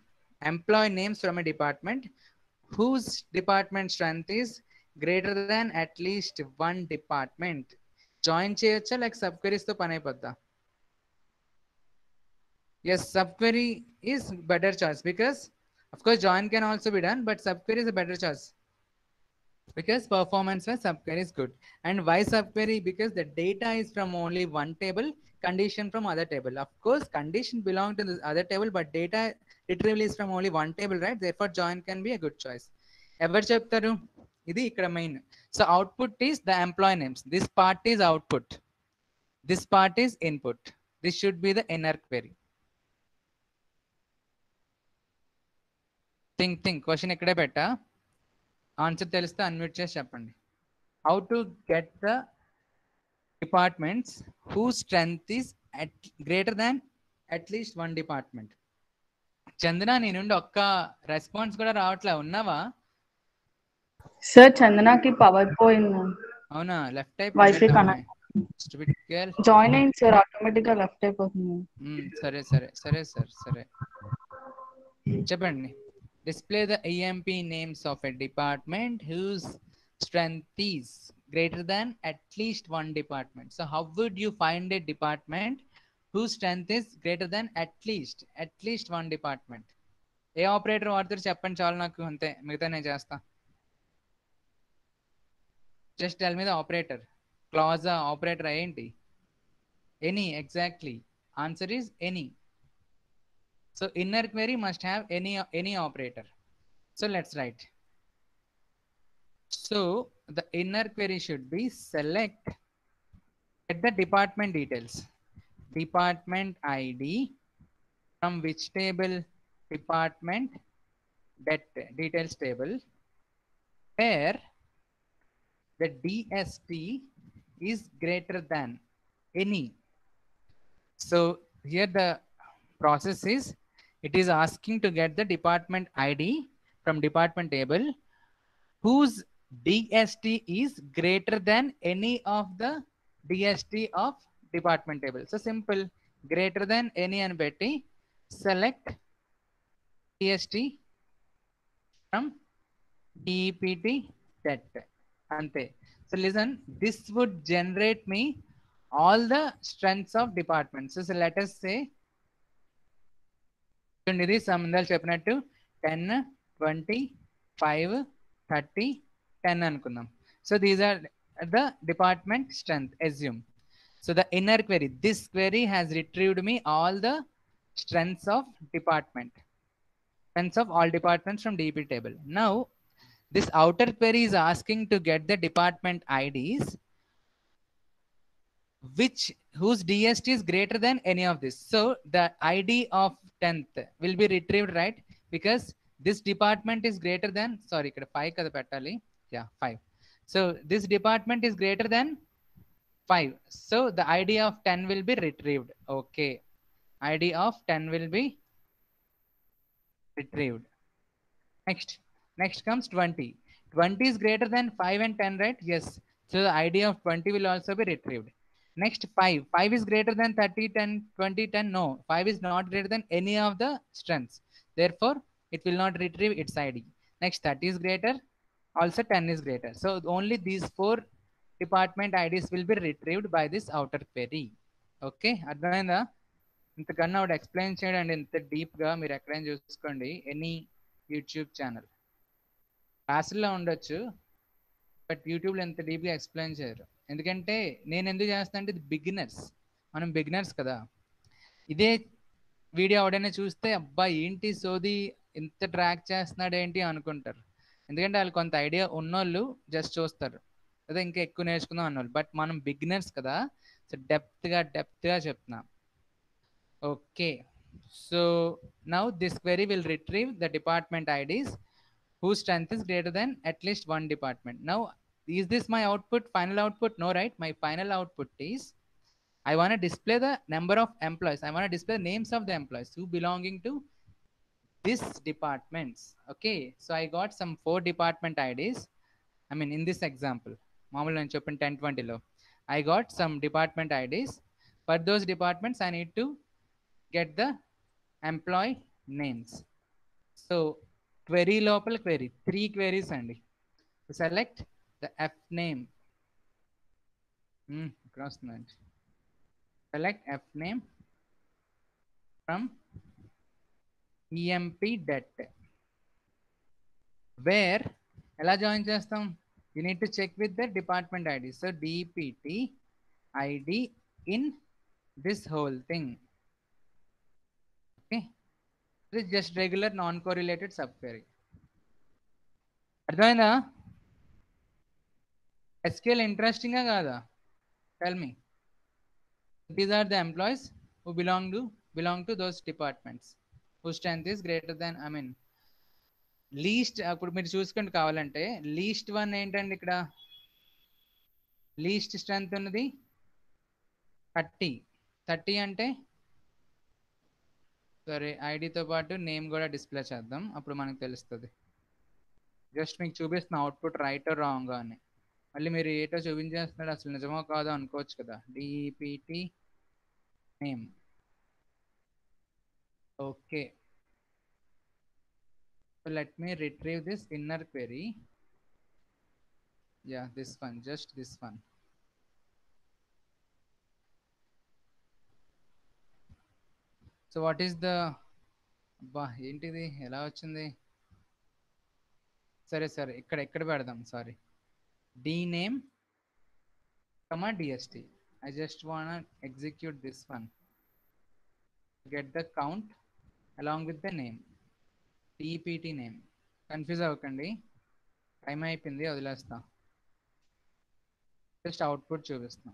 Employee names from a department whose department strength is greater than at least 1 department. Join చేయొచ్చా లేక సబ్ క్వెరీస్ తో పని అయిపోద్దా? yes, sub query is better choice because of course join can also be done, but sub query is a better choice because performance wise sub query is good. And why sub query? Because the data is from only one table, condition from other table. Of course condition belong to this other table, but data retrieval is from only one table, right? Therefore join can be a good choice. ఎవరు చెప్తారు? ఇది ఇక్కడ main. So output is the employee names, this part is output, this part is input, this should be the inner query. Think question ఇక్కడే పెట్టా, answer తెలిస్తే unmute చేసి చెప్పండి. How to get the departments whose strength is greater than at least 1 department. Chandana నీ నుండి ఒక్క response కూడా రావట్లే, ఉన్నావా? Sir, Chandana की power పోయింది. అవునా లెఫ్ట్ Wi-Fi అయిపోయింది connect. గర్ల్. జాయిన్ అయింది సార్, ఆటోమేటిక్ గా లెఫ్ట్ అయిపోతుంది. సరే సరే సరే సార్ సరే చెప్పండి. Display the EMP names of a department whose strength is greater than at least one department. So how would you find a department whose strength is greater than at least one department? ఏ operator వాడతారు చెప్పండి చాలు నాకు, అంతే, మిగతా నేను చేస్తా. Just tell me the operator. Clause operator ఏంటి? Any, exactly. Answer is any. So inner query must have any operator. So let's write. So the inner query should be select at the department details. Department ID from which table? Department details table, where the DST is greater than any. So here the process is, it is asking to get the department ID from department table whose DST is greater than any of the DST of department table. So simple, greater than any and betti select DST from DPT set. Ante. So listen, this would generate me all the strengths of departments. So let us say, ఇది సంబంధాలు చెప్పినట్టు 10, 20, 5, 30, 10 అనుకుందాం. So these are the department strength, assume. So the inner query, this query has retrieved me all the strengths of department, strengths of all departments from DP table. Now this outer query is asking to get the department IDs whose DST is greater than any of this. So the ID of 10th will be retrieved, right? Because this department is greater than, sorry, 5 kada pettali. Yeah, 5. So this department is greater than 5. So the ID of 10 will be retrieved. Okay. ID of 10 will be retrieved. Next comes 20. 20 is greater than 5 and 10, right? Yes. So the ID of 20 will also be retrieved. Next 5. 5 is greater than 30, 10, 20, 10. No, 5 is not greater than any of the strengths. Therefore, it will not retrieve its ID. Next 30 is greater. Also 10 is greater. So only these 4 department IDs will be retrieved by this outer query. Okay. అర్థమైందా? ఇంతకన్నా ఒకటి explain చేయడం అండి ఇంత డీప్గా మీరు ఎక్కడైనా చూసుకోండి, ఎనీ యూట్యూబ్ ఛానల్. క్లాసుల్లో ఉండొచ్చు, బట్ యూట్యూబ్లో ఎంత డీప్గా ఎక్స్ప్లెయిన్ చేయరు. ఎందుకంటే నేను ఎందుకు చేస్తాను అంటే, ఇది బిగినర్స్, మనం బిగినర్స్ కదా. ఇదే వీడియో ఎవడైనా చూస్తే అబ్బా ఏంటి సోది ఇంత ట్రాక్ చేస్తున్నాడు ఏంటి అనుకుంటారు. ఎందుకంటే వాళ్ళు కొంత ఐడియా ఉన్నోళ్ళు జస్ట్ చూస్తారు అదే, ఇంకా ఎక్కువ నేర్చుకుందాం అన్నోళ్ళు. బట్ మనం బిగినర్స్ కదా, సో డెప్త్గా చెప్తున్నాం. Okay. So now this query will retrieve the department IDs whose strength is greater than at least one department. Now, is this my output, final output? No, right? My final output is, I want to display the number of employees. I want to display the names of the employees who belonging to this departments. Okay. So I got some 4 department IDs. I mean, in this example, మామూలు నేను చెప్పిన 10, 20లో I got some department IDs. For those departments, I need to get the employee names. So query లోపల query 3 queries అండి. Select the F name. ఇక్కడ వస్తుందండి. Select F name from EMP det. Where ఎలా join చేస్తాం? You need to check with the department ID. So DPT ID in this whole thing. Okay. This is just regular non-correlated subquery. అర్థమైందా? SQL ఇంట్రెస్టింగా కాదా? Tell me. These are the employees who belong to those departments whose strength is greater than, I mean, least. అప్పుడు మీరు చూసుకుంటూ కావాలంటే least 1 ఏంటండి? ఇక్కడ least strength ఉన్నది 30 అంటే, సరే ఐడితో పాటు నేమ్ కూడా డిస్ప్లే చేద్దాం, అప్పుడు మనకు తెలుస్తుంది. జస్ట్ మీకు చూపిస్తున్న అవుట్పుట్ రైట్ రాంగ్ అని. మళ్ళీ మీరు ఏటో చూపించేస్తున్నాడు, అసలు నిజమో కాదో అనుకోవచ్చు కదా. DPT name. Okay, so let me retrieve this inner query. Yeah, this one, just this one. So what is the అబ్బా ఏంటిది ఎలా వచ్చింది? సరే సరే, ఇక్కడ పెడదాం. Sorry, dname comma dst. I just wanna execute this one, get the count along with the name, dpt name. Confuse అవ్వకండి, time అయిపోయింది, వదిలేస్తా. జస్ట్ అవుట్పుట్ చూపిస్తున్నా.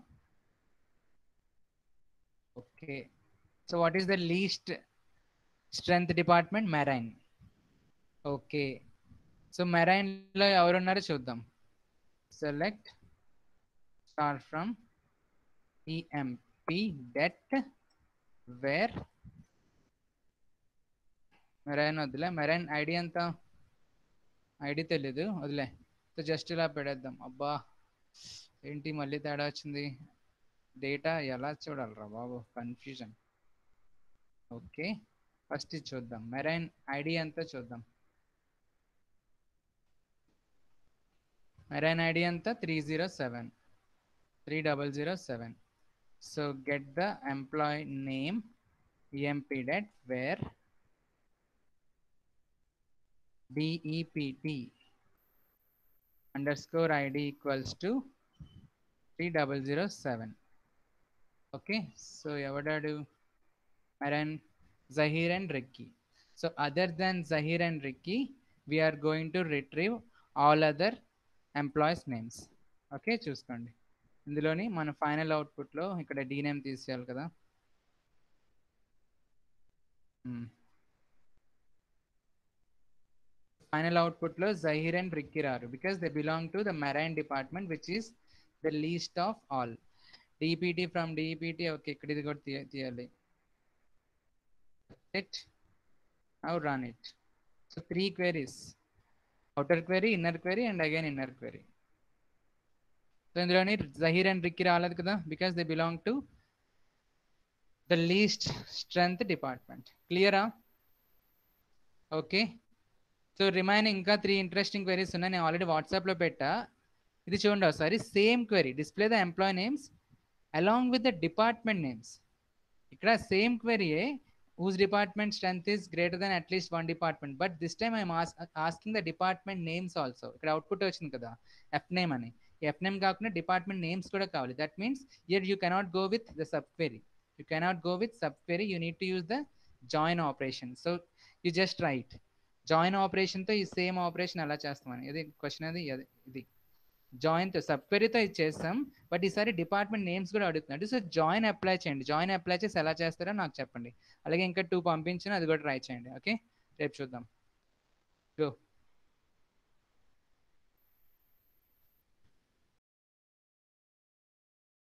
Okay, so what is the least strength department? Marine. Okay, so మెరైన్లో ఎవరున్నారో చూద్దాం. Select star from emp det where marine వదిలే, marine ID ఎంత? ID తెలీదు, వదిలే. సో జస్ట్ ఇలా పెడేద్దాం. అబ్బా ఏంటి మళ్ళీ తేడా వచ్చింది, డేటా ఎలా చూడాలరా బాబు, కన్ఫ్యూజన్. ఓకే, ఫస్ట్ ఇది చూద్దాం, మెరైన్ ఐడి ఎంత చూద్దాం. మెరైన్ ఐడి ఎంత? 3007. So get the employee name emp.det where dept underscore id equals to 3007. Okay, so evadadu Maran, Zahir and Ricky. So other than Zahir and Ricky, we are going to retrieve all other employees names. Okay, చూసుకోండి. ఇందులోని మన final అవుట్పుట్లో ఇక్కడ D name తీసేయాలి కదా. Final అవుట్పుట్లో Zaheer and Ricky రారు, because they belong to the marine department which is the least of all. DPT from DPT. Okay, ఇక్కడ ఇది కూడా తీయాలి. It. Now run it. So 3 queries, outer query, inner query and again inner query. So ఇందులోని Zaheer and Ricky రాలేదు కదా, because they belong to the least strength department. క్లియరా? Okay, so remaining ఇంకా 3 interesting queries ఉన్నాయి, నేను ఆల్రెడీ వాట్సాప్లో పెట్టా. ఇది చూడండి ఒకసారి. Same query, display the employee names along with the department names. ఇక్కడ same క్వెరీయే, whose department strength is greater than at least one department, but this time I am asking the department names also. ఇక్కడ output వచ్చింది కదా f name అని, f name కాకుండా department names కూడా కావాలి. That means here you cannot go with the subquery, you cannot go with subquery, you need to use the join operation. So you just write join operation తో ఈ same operation ఎలా చేస్తామని. ఇది question, అది ఇది join తో sub క్వెరీతో ఇది చేస్తాం, బట్ ఈసారి డిపార్ట్మెంట్ నేమ్స్ కూడా అడుగుతున్నాడు. సో జాయిన్ అప్లై చేయండి, జాయిన్ అప్లై చేసి ఎలా చేస్తారో నాకు చెప్పండి. అలాగే ఇంకా 2 పంపించిన, అది కూడా ట్రై చేయండి. ఓకే, రేపు చూద్దాం. గో.